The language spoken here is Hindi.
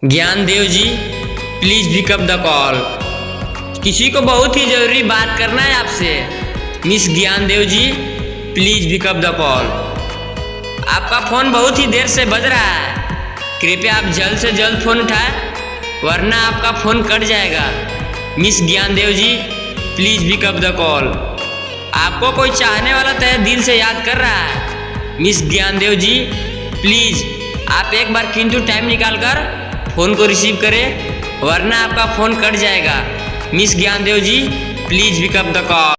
Gyandev ji, please pick up the call. किसी को बहुत ही ज़रूरी बात करना है आपसे। Miss Gyandev ji, please pick up the call. आपका फ़ोन बहुत ही देर से बज रहा है, कृपया आप जल्द से जल्द फ़ोन उठाएं, वरना आपका फ़ोन कट जाएगा। Miss Gyandev ji, please pick up the call. आपको कोई चाहने वाला तहे दिल से याद कर रहा है। मिस ज्ञानदेव जी, प्लीज़ आप एक बार किंतु टाइम निकाल कर फ़ोन को रिसीव करें, वरना आपका फ़ोन कट जाएगा। Miss Gyandev ji, please pick up the call.